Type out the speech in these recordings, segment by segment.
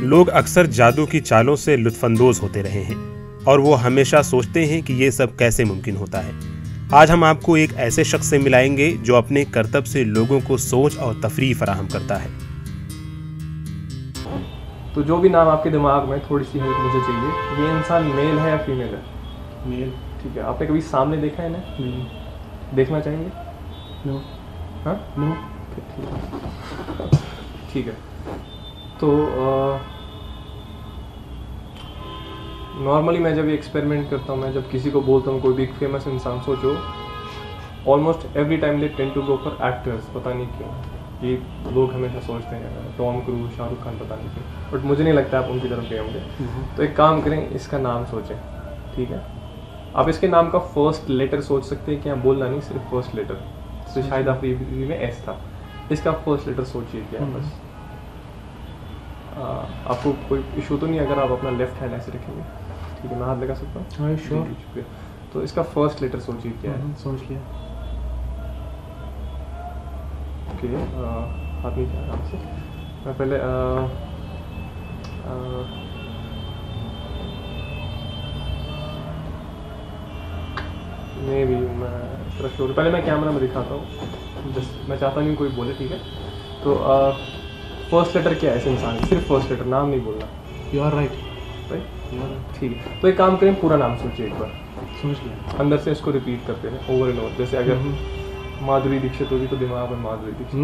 लोग अक्सर जादू की चालों से लुत्फानंदोज होते रहे हैं और वो हमेशा सोचते हैं कि ये सब कैसे मुमकिन होता है। आज हम आपको एक ऐसे शख्स से मिलाएंगे जो अपने करतब से लोगों को सोच और तफरीह फराहम करता है। तो जो भी नाम आपके दिमाग में, थोड़ी सी हेल्प मुझे चाहिए। ये इंसान मेल है या फीमेल है? मेल। ठीक है। आपने कभी सामने देखा है इन्हें? नहीं। देखना चाहेंगे? नो। हाँ? नो। ठीक है। तो नॉर्मली मैं जब ये एक्सपेरिमेंट करता हूँ, मैं जब किसी को बोलता हूँ कोई भी फेमस इंसान सोचो, almost every time they tend to go for actors. पता नहीं क्यों ये लोग हमेशा सोचते हैं टॉम क्रूज, शाहरुख खान, पता नहीं क्यों, बट मुझे नहीं लगता आप उनकी तरफ गए होंगे। तो एक काम करें, इसका नाम सोचें। ठीक है, आप इसके नाम का फर्स्ट लेटर सोच सकते हैं कि यहाँ बोलना नहीं, सिर्फ फर्स्ट लेटर। तो शायद आप में एस था, इसका फर्स्ट लेटर सोचिए क्या है बस। आपको कोई इशू तो नहीं अगर आप अपना लेफ्ट हैंड ऐसे रखेंगे? ठीक है, मैं हाथ लगा सकता हूँ? हाँ श्योर। शुक्रिया। तो इसका फर्स्ट लेटर सोचिए क्या है। सोच लिया। ओके, हाथ नीचे आराम से। मैं पहले मैं भी मैं श्योर, पहले मैं कैमरा में दिखाता हूँ, जस्ट मैं चाहता नहीं कोई बोले। ठीक है, तो फर्स्ट लेटर क्या है इस इंसान का? सिर्फ फर्स्ट लेटर, नाम नहीं बोलना। You are right. राइट, ठीक है। तो एक काम करें, पूरा नाम सोचिए एक बार। सोच लिया। अंदर से इसको रिपीट करते हैं ओवर एंड ओवर। जैसे अगर माधुरी दीक्षित होगी तो दिमाग में Madhuri Dixit.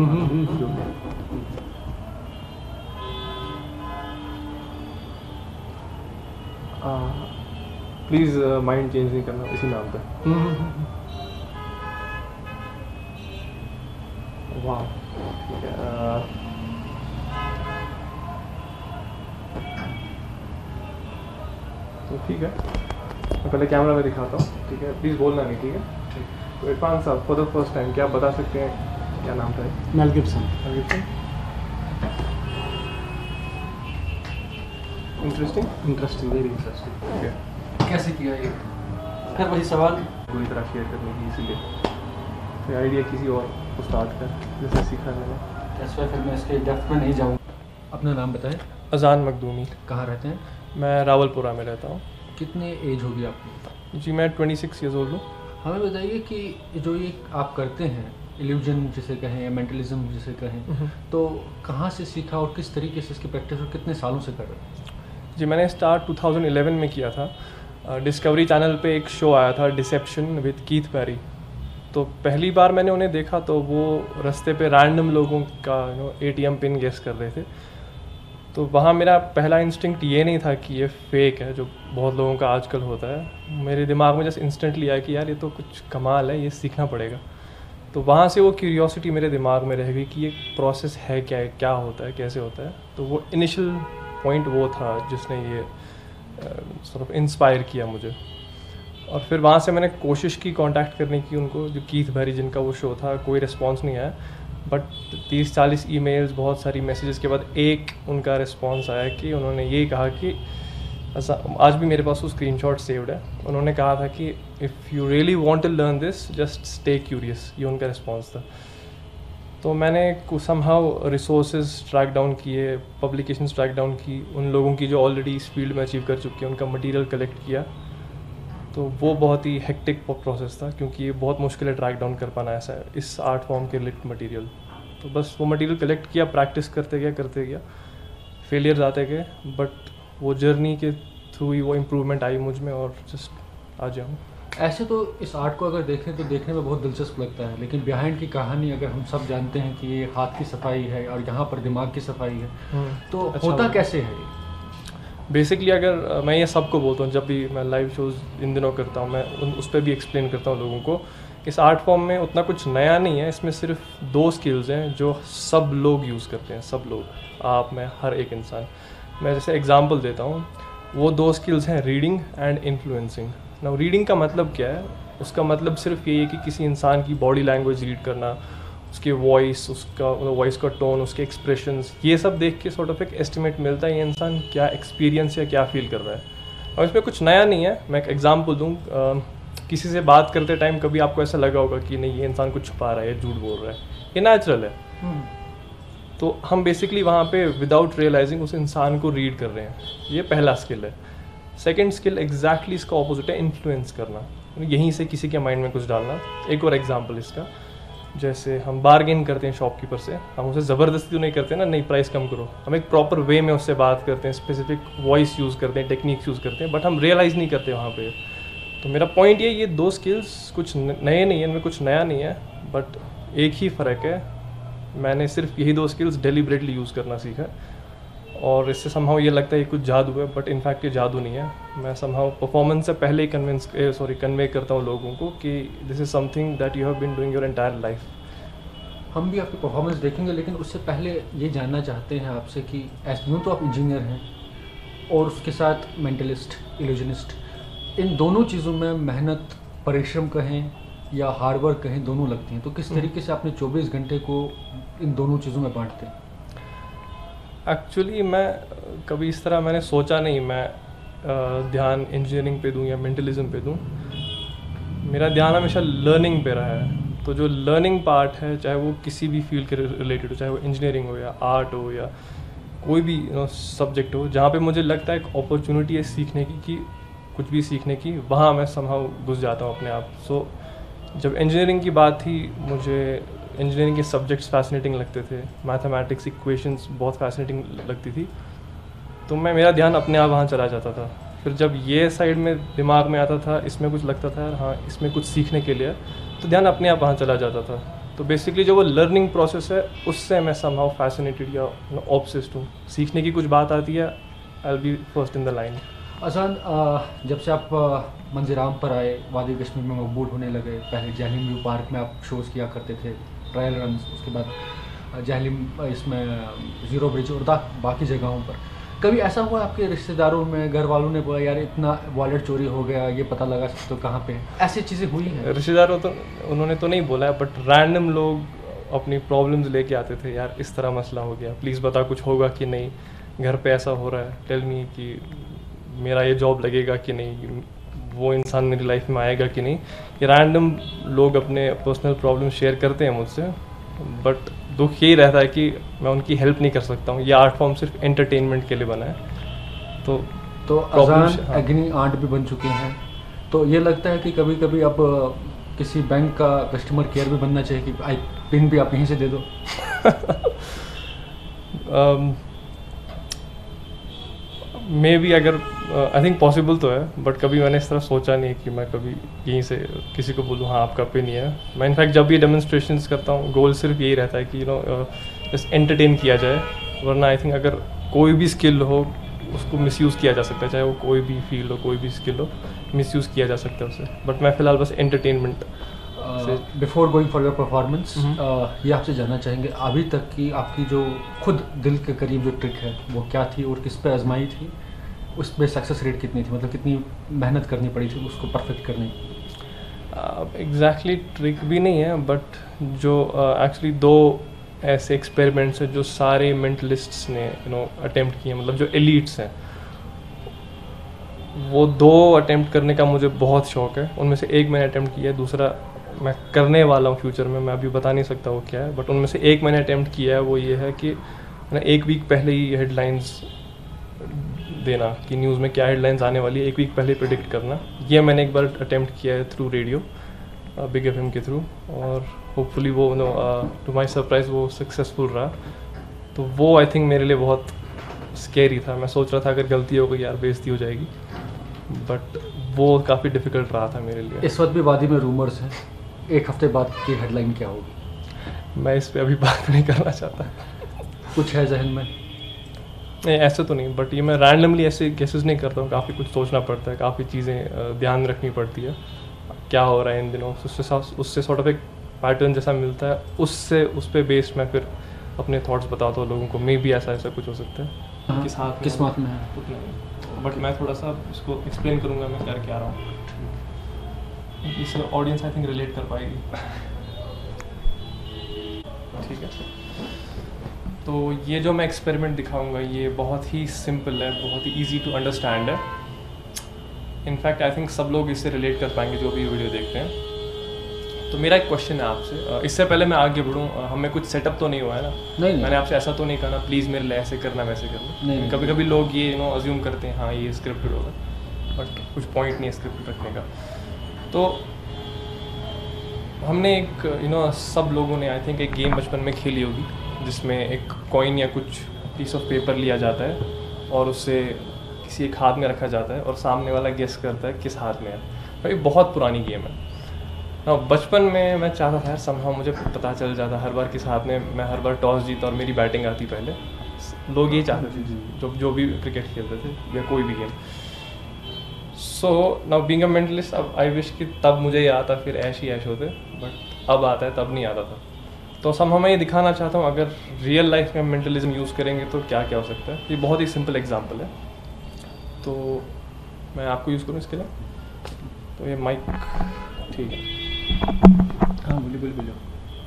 Please mind change नहीं करना इसी नाम पे। वाह, ठीक है। तो ठीक है, मैं पहले कैमरा में दिखाता हूँ। ठीक है, प्लीज़ बोलना नहीं। ठीक है, तो इरफान साहब, फॉर द फर्स्ट टाइम क्या आप बता सकते हैं क्या नाम था? Mel Gibson. Interesting, interesting, very interesting. ठीक है। कैसे किया ये? फिर वही सवाल पूरी तरह शेयर करने की, इसीलिए तो आइडिया किसी और उस्ताद का जैसे सीखा मैंने। इस फिर मैं इसके डेप्थ में नहीं जाऊँ। अपना नाम बताएं। अजान मखदूमी। कहाँ रहते हैं? मैं रावलपुरा में रहता हूँ। कितने एज होगी आपकी? जी मैं 26 ईयर्स ओल्ड हूँ। हमें बताइए कि जो ये आप करते हैं, इल्यूजन जिसे कहें या मेंटलिज्म जिसे कहें, तो कहाँ से सीखा और किस तरीके से इसकी प्रैक्टिस और कितने सालों से कर रहे हैं? जी मैंने स्टार्ट 2011 में किया था। डिस्कवरी चैनल पे एक शो आया था, डिसेप्शन विद कीथ पेरी। तो पहली बार मैंने उन्हें देखा तो वो रास्ते पे रैंडम लोगों का ATM पिन गेस कर रहे थे। तो वहाँ मेरा पहला इंस्टिंक्ट ये नहीं था कि ये फेक है, जो बहुत लोगों का आजकल होता है। मेरे दिमाग में जस्ट इंस्टेंटली आया कि यार ये तो कुछ कमाल है, ये सीखना पड़ेगा। तो वहाँ से वो क्यूरियोसिटी मेरे दिमाग में रह गई कि ये प्रोसेस है क्या होता है, कैसे होता है। तो वो इनिशियल पॉइंट वो था जिसने ये सॉर्ट ऑफ इंस्पायर किया मुझे। और फिर वहाँ से मैंने कोशिश की कांटेक्ट करने की उनको, जो कीथ पेरी जिनका वो शो था। कोई रिस्पांस नहीं आया, बट 30-40 ईमेल्स, बहुत सारी मैसेजेस के बाद एक उनका रिस्पांस आया कि उन्होंने ये कहा कि आज भी मेरे पास वो स्क्रीनशॉट सेव्ड है। उन्होंने कहा था कि if you really want to learn this just stay curious. ये उनका रिस्पांस था। तो मैंने समहाउ रिसोर्सेज ट्रैक डाउन किए, पब्लिकेशंस ट्रैक डाउन की, उन लोगों की जो ऑलरेडी इस फील्ड में अचीव कर चुके हैं उनका मटेरियल कलेक्ट किया। तो वो बहुत ही हेक्टिक प्रोसेस था क्योंकि ये बहुत मुश्किल है ट्रैक डाउन कर पाना ऐसा है इस आर्ट फॉर्म के रिलेटेड मटेरियल। तो बस वो मटेरियल कलेक्ट किया, प्रैक्टिस करते गया, फेलियर्स आते गए, बट वो जर्नी के थ्रू ही वो इम्प्रूवमेंट आई मुझ में और जस्ट आ जाऊँ। ऐसे तो इस आर्ट को अगर देखें तो देखने में बहुत दिलचस्प लगता है, लेकिन बिहाइंड की कहानी अगर हम सब जानते हैं कि ये हाथ की सफाई है और यहाँ पर दिमाग की सफाई है, तो अच्छा होता कैसे है? बेसिकली अगर मैं ये सबको बोलता हूँ, जब भी मैं लाइव शोज़ इन दिनों करता हूँ, मैं उस पर भी एक्सप्लेन करता हूँ लोगों को, इस आर्ट फॉर्म में उतना कुछ नया नहीं है। इसमें सिर्फ 2 स्किल्स हैं जो सब लोग यूज़ करते हैं, सब लोग, आप, मैं, हर एक इंसान। मैं जैसे एग्जांपल देता हूँ, वो 2 स्किल्स हैं, reading and influencing. Now reading का मतलब क्या है? उसका मतलब सिर्फ ये है कि किसी इंसान की बॉडी लैंग्वेज रीड करना, उसके वॉइस, उसका वॉइस का टोन, उसके एक्सप्रेशंस, ये सब देख के सॉर्ट ऑफ एक एस्टिमेट मिलता है ये इंसान क्या एक्सपीरियंस या क्या फील कर रहा है। और इसमें कुछ नया नहीं है। मैं एक एग्जांपल दूँ, किसी से बात करते टाइम कभी आपको ऐसा लगा होगा कि नहीं ये इंसान कुछ छुपा रहा है, झूठ बोल रहा है, ये नेचुरल है। तो हम बेसिकली वहाँ पे विदाउट रियलाइजिंग उस इंसान को रीड कर रहे हैं, ये पहला स्किल है। सेकंड स्किल एग्जैक्टली इसका ऑपोजिट है, इन्फ्लुएंस करना, यहीं से किसी के माइंड में कुछ डालना। एक और एग्जांपल इसका, जैसे हम बार्गेन करते हैं शॉपकीपर से, हम उसे ज़बरदस्ती तो नहीं करते ना, नहीं प्राइस कम करो, हम एक प्रॉपर वे में उससे बात करते हैं, स्पेसिफिक वॉइस यूज़ करते हैं, टेक्निक्स यूज़ करते हैं, बट हम रियलाइज़ नहीं करते वहाँ पे। तो मेरा पॉइंट ये 2 स्किल्स कुछ नए नहीं है, इनमें कुछ नया नहीं है, बट एक ही फ़र्क है, मैंने सिर्फ यही 2 स्किल्स डेलिबरेटली यूज़ करना सीखा, और इससे समहाउ ये लगता है कुछ जादू है, बट इनफैक्ट ये जादू नहीं है। मैं समहाउ परफॉर्मेंस से पहले ही कन्वे करता हूँ लोगों को कि this is something that you have been doing your entire life. हम भी आपकी परफॉर्मेंस देखेंगे, लेकिन उससे पहले ये जानना चाहते हैं आपसे कि यूँ तो आप इंजीनियर हैं और उसके साथ मेंटलिस्ट, इल्यूजनिस्ट, इन दोनों चीज़ों में मेहनत, परिश्रम कहें या हार्डवर्क कहें, दोनों लगती हैं। तो किस तरीके से आपने 24 घंटे को इन दोनों चीज़ों में बांटते हैं? एक्चुअली मैं कभी इस तरह मैंने सोचा नहीं मैं ध्यान इंजीनियरिंग पे दूँ या मेंटलिज्म पे दूँ। मेरा ध्यान हमेशा लर्निंग पे रहा है। तो जो लर्निंग पार्ट है, चाहे वो किसी भी फील्ड के रिलेटेड हो, चाहे वो इंजीनियरिंग हो या आर्ट हो या कोई भी सब्जेक्ट हो, जहाँ पे मुझे लगता है एक अपॉर्चुनिटी है सीखने की, कि कुछ भी सीखने की, वहाँ मैं समहाउ घुस जाता हूँ अपने आप। सो जब इंजीनियरिंग की बात थी, मुझे इंजीनियरिंग के सब्जेक्ट्स फैसिनेटिंग लगते थे, मैथमेटिक्स, इक्वेशंस बहुत फैसिनेटिंग लगती थी, तो मेरा ध्यान अपने आप वहाँ चला जाता था। फिर जब ये साइड में दिमाग में आता था, इसमें कुछ लगता था यार हाँ इसमें कुछ सीखने के लिए, तो ध्यान अपने आप वहाँ चला जाता था। तो बेसिकली जो वो लर्निंग प्रोसेस है, उससे मैं समहाउ फैसिनेटेड या ऑब्सेस्ड हूँ। सीखने की कुछ बात आती है, I will be first in the line. अजान, जब से आप मंजीराम पर आए, वादी कश्मीर में मकबूल होने लगे, पहले जहलिम व्यू पार्क में आप शोज़ किया करते थे, ट्रायल रन, उसके बाद जहलिम इसमें ज़ीरो ब्रिज और बाकी जगहों पर, कभी ऐसा हुआ आपके रिश्तेदारों में, घर वालों ने बोला यार इतना वॉलेट चोरी हो गया, ये पता लगा तो कहाँ पे, ऐसी चीज़ें हुई हैं? रिश्तेदारों तो उन्होंने तो नहीं बोला है, बट रैंडम लोग अपनी प्रॉब्लम्स लेके आते थे, यार इस तरह मसला हो गया, प्लीज़ बता कुछ होगा कि नहीं, घर पे ऐसा हो रहा है, टेल मी कि मेरा ये जॉब लगेगा कि नहीं, वो इंसान मेरी लाइफ में आएगा कि नहीं। ये रैंडम लोग अपने पर्सनल प्रॉब्लम शेयर करते हैं मुझसे, बट दुख यही रहता है कि मैं उनकी हेल्प नहीं कर सकता हूँ। ये आर्ट फॉर्म सिर्फ एंटरटेनमेंट के लिए बना है। तो अजान एग्नी आंट भी बन चुके हैं, तो ये लगता है कि कभी कभी अब किसी बैंक का कस्टमर केयर भी बनना चाहिए कि आई पिन भी आप यहीं से दे दो। मे बी, अगर आई थिंक पॉसिबल तो है, बट कभी मैंने इस तरह सोचा नहीं कि मैं कभी यहीं से किसी को बोलूँ हाँ आपका पिन ही है। मैं इनफैक्ट जब भी डेमोन्स्ट्रेशंस करता हूँ, गोल सिर्फ यही रहता है कि जस्ट एंटरटेन किया जाए, वरना आई थिंक अगर कोई भी स्किल हो उसको मिसयूज़ किया जा सकता है, चाहे वो कोई भी फील्ड हो, कोई भी स्किल हो, मिसयूज़ किया जा सकता है उसे। बट मैं फ़िलहाल बस entertainment before going for your performance, ये आपसे जानना चाहेंगे अभी तक की आपकी जो खुद दिल के करीब जो ट्रिक है वो क्या थी और किस पे आजमाई थी, उस पर सक्सेस रेट कितनी थी, मतलब कितनी मेहनत करनी पड़ी थी उसको परफेक्ट करने की? एग्जैक्टली ट्रिक भी नहीं है, बट जो एक्चुअली 2 ऐसे एक्सपेरिमेंट्स हैं जो सारे मेंटलिस्ट्स ने अटेम्प्ट किए, मतलब जो एलीट्स हैं, वो 2 अटेम्प्ट करने का मुझे बहुत शौक़ है। उनमें से एक मैंने अटेम्प्ट किया है, दूसरा मैं करने वाला हूँ फ्यूचर में, मैं अभी बता नहीं सकता वो क्या है, बट उनमें से एक मैंने अटेम्प्ट किया है। वो ये है कि मैंने 1 वीक पहले ही हेडलाइंस देना कि न्यूज़ में क्या हेडलाइंस आने वाली है, 1 वीक पहले प्रेडिक्ट करना। ये मैंने एक बार अटेम्प्ट किया है थ्रू रेडियो, बिग एफएम के थ्रू, और होपफुली वो टू माय सरप्राइज़ वो सक्सेसफुल रहा। तो वो आई थिंक मेरे लिए बहुत स्कैरी था। मैं सोच रहा था अगर गलती हो गई यार बेइज्जती हो जाएगी, बट वो काफ़ी डिफ़िकल्ट रहा था मेरे लिए। इस वक्त भी वादी में रूमर्स हैं, 1 हफ्ते बाद की हेडलाइन क्या होगी? मैं इस पर अभी बात नहीं करना चाहता। कुछ है जहन में? नहीं, ऐसे तो नहीं, बट ये मैं रैंडमली ऐसे गेसेस नहीं करता हूँ। काफ़ी कुछ सोचना पड़ता है, काफ़ी चीज़ें ध्यान रखनी पड़ती है, क्या हो रहा है इन दिनों, उससे सॉर्ट ऑफ एक पैटर्न जैसा मिलता है, उससे उस पर बेस्ड मैं फिर अपने थॉट्स बताता हूँ लोगों को। मे भी ऐसा कुछ हो सकता है। किस बात में है, बट मैं थोड़ा सा इसको एक्सप्लेन करूँगा मैं कर क्या रहा हूँ, इससे ऑडियंस आई थिंक रिलेट कर पाएगी। ठीक है, तो ये जो मैं एक्सपेरिमेंट दिखाऊंगा ये बहुत ही सिंपल है, बहुत ही इजी टू अंडरस्टैंड है। इनफैक्ट आई थिंक सब लोग इससे रिलेट कर पाएंगे जो भी वीडियो देखते हैं। तो मेरा एक क्वेश्चन है आपसे, इससे पहले मैं आगे बढ़ूँ, हमें कुछ सेटअप तो नहीं हुआ है ना? नहीं। मैंने आपसे ऐसा तो नहीं कहा ना प्लीज़ मेरे लिए ऐसे करना वैसे करना? कभी कभी लोग ये अज्यूम करते हैं हाँ ये स्क्रिप्टेड होगा, बट कुछ पॉइंट नहीं है स्क्रिप्टेड रखने का। तो हमने एक सब लोगों ने आई थिंक एक गेम बचपन में खेली होगी जिसमें एक कॉइन या कुछ पीस ऑफ पेपर लिया जाता है और उससे किसी एक हाथ में रखा जाता है और सामने वाला गेस करता है किस हाथ में है। भाई बहुत पुरानी गेम है। बचपन में मैं चाहता था यार समहाउ मुझे पता चल जाता हर बार किस हाथ में, मैं हर बार टॉस जीता और मेरी बैटिंग आती पहले। लोग ये चाहते थे जो भी क्रिकेट खेलते थे या कोई भी game. So now being a mentalist, अब आई विश कि तब मुझे ये आता फिर ऐश ही ऐश होते, बट अब आता है, तब नहीं आता था। तो समहाउ मैं ये दिखाना चाहता हूँ अगर रियल लाइफ में मेंटलिज्म यूज़ करेंगे तो क्या क्या हो सकता है। ये बहुत ही सिंपल एग्जाम्पल है, तो मैं आपको यूज़ करूँ इसके लिए। तो ये माइक ठीक है, हाँ बोलिए।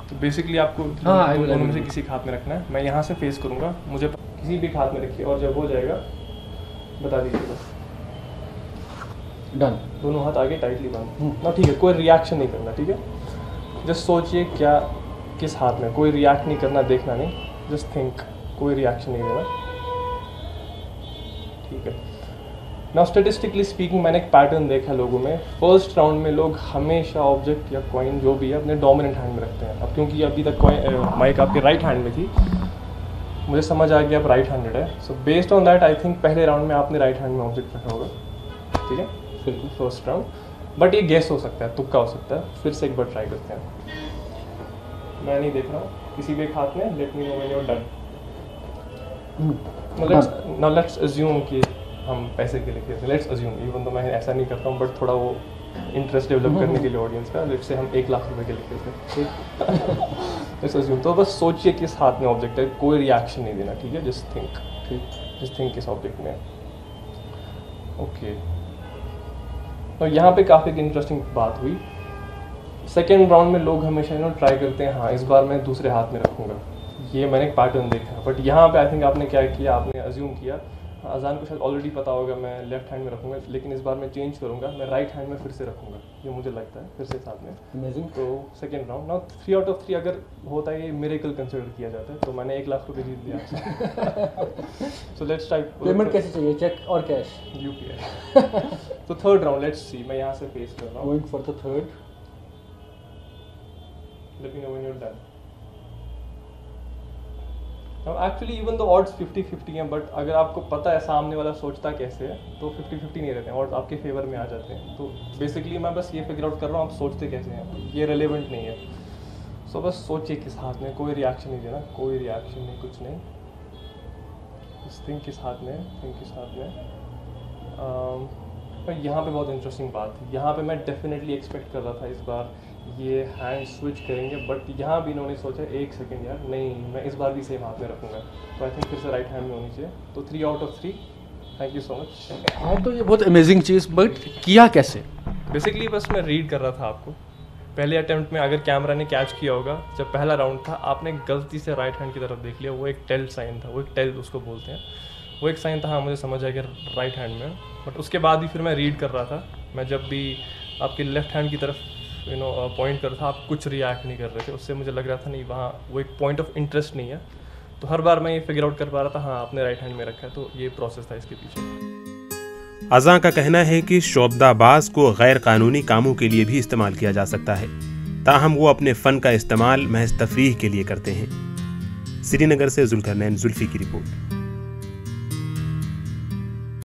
तो बेसिकली आपको दोनों में से किसी एक हाथ में रखना है। मैं यहाँ से फेस करूँगा, मुझे किसी भी हाथ में रखिए और जब हो जाएगा बता दीजिएगा। डन। दोनों हाथ आगे टाइटली बांध ना, ठीक है। कोई रिएक्शन नहीं करना, ठीक है। जस्ट सोचिए क्या किस हाथ में, कोई रिएक्ट नहीं करना, देखना नहीं, जस्ट थिंक, कोई रिएक्शन नहीं देना, ठीक है। नाउ स्टेटिस्टिकली स्पीकिंग मैंने एक पैटर्न देखा लोगों में, फर्स्ट राउंड में लोग हमेशा ऑब्जेक्ट या कॉइन जो भी है अपने डोमिनेंट हैंड में रखते हैं। अब क्योंकि अभी तक माइक आपके राइट हैंड में थी, मुझे समझ आ गया आप राइट हैंडेड है। So based on that I think पहले राउंड में आपने राइट हैंड में ऑब्जेक्ट रखा होगा, ठीक है, बिल्कुल फर्स्ट राउंड। बट ये गेस हो सकता है, तुक्का हो सकता है। फिर से एक बार ट्राई करते हैं। मैं नहीं देख रहा हूँ किसी भी एक हाथ में। Let me know when you are done. Now let's assume कि हम पैसे के लिए खेलते हैं। लेट्स अज्यूम, इवन तो मैं ऐसा नहीं करता हूँ, बट थोड़ा वो इंटरेस्ट डेवलप करने के लिए ऑडियंस का, लेट्स से हम 1 लाख रुपए के लिए खेलते हैं। लेट्स अज्यूम, तो बस सोचिए किस हाथ में ऑब्जेक्ट है, कोई रिएक्शन नहीं देना, ठीक है। जस्ट थिंक, ठीक, जस्ट थिंक किस ऑब्जेक्ट में है। ओके, तो यहाँ पे काफ़ी इंटरेस्टिंग बात हुई। सेकेंड राउंड में लोग हमेशा ट्राई करते हैं हाँ इस बार मैं दूसरे हाथ में रखूँगा। ये मैंने एक पैटर्न देखा, बट यहाँ पे आई थिंक आपने क्या किया, आपने अज्यूम किया, अजान को शायद ऑलरेडी पता होगा मैं लेफ्ट हैंड में रखूँगा, लेकिन इस बार मैं चेंज करूँगा, मैं राइट हैंड में फिर से रखूँगा। ये मुझे लगता है फिर से साथ में अमेजिंग। तो second round now 3 out of 3 अगर होता है ये मिरेकल कंसिडर किया जाता है। तो मैंने 1 लाख रुपए जीत लिया आपसे। So let's try. पेमेंट कैसे चाहिए, चेक और कैश? UPI। तो थर्ड राउंड लेट्स सी, मैं यहाँ से फेस कर रहा हूँ। Going for the third. Let me know when you are done. Now actually even the odds 50-50 हैं, बट अगर आपको पता है सामने वाला सोचता कैसे है तो 50-50 नहीं रहते हैं, ऑड्स आपके फेवर में आ जाते हैं। तो बेसिकली मैं बस ये फिगर आउट कर रहा हूँ आप सोचते कैसे हैं, ये रेलेवेंट नहीं है। सो बस सोचिए किस हाथ में, कोई रिएक्शन नहीं देना, कोई रिएक्शन नहीं, कुछ नहीं। थिंक किस हाथ में, थिंक किस हाथ में। पर यहाँ पे बहुत इंटरेस्टिंग बात है, यहाँ पे मैं डेफिनेटली एक्सपेक्ट कर रहा था इस बार ये हैंड स्विच करेंगे, बट यहाँ भी इन्होंने सोचा 1 सेकेंड यार नहीं, मैं इस बार भी सेम हाथ में रखूँगा। तो आई थिंक फिर से राइट हैंड में होनी चाहिए। तो 3 out of 3। Thank you so much. हाँ तो ये बहुत अमेजिंग चीज़, बट किया कैसे? बेसिकली बस मैं रीड कर रहा था आपको। पहले अटैम्प्ट में अगर कैमरा ने कैच किया होगा, जब पहला राउंड था आपने गलती से राइट हैंड की तरफ देख लिया, वो एक टेल साइन था, वो एक टेल उसको बोलते हैं, वो एक साइन था। हाँ मुझे समझ आया कि राइट हैंड में, बट उसके बाद भी फिर मैं रीड कर रहा था। मैं जब भी आपके लेफ्ट हैंड की तरफ पॉइंट कर रहा था, आप कुछ रिएक्ट नहीं कर रहे थे, उससे मुझे लग रहा था नहीं वहाँ वो एक पॉइंट ऑफ इंटरेस्ट नहीं है। तो हर बार मैं ये फिगर आउट कर पा रहा था हाँ आपने राइट हैंड में रखा है, तो ये प्रोसेस था इसके पीछे। अज़ां का कहना है कि शोबदाबाज को गैर कानूनी कामों के लिए भी इस्तेमाल किया जा सकता है, ताहम वो अपने फ़न का इस्तेमाल महज तफरीह के लिए करते हैं। श्रीनगर से जुल्करनैन जुल्फी की रिपोर्ट।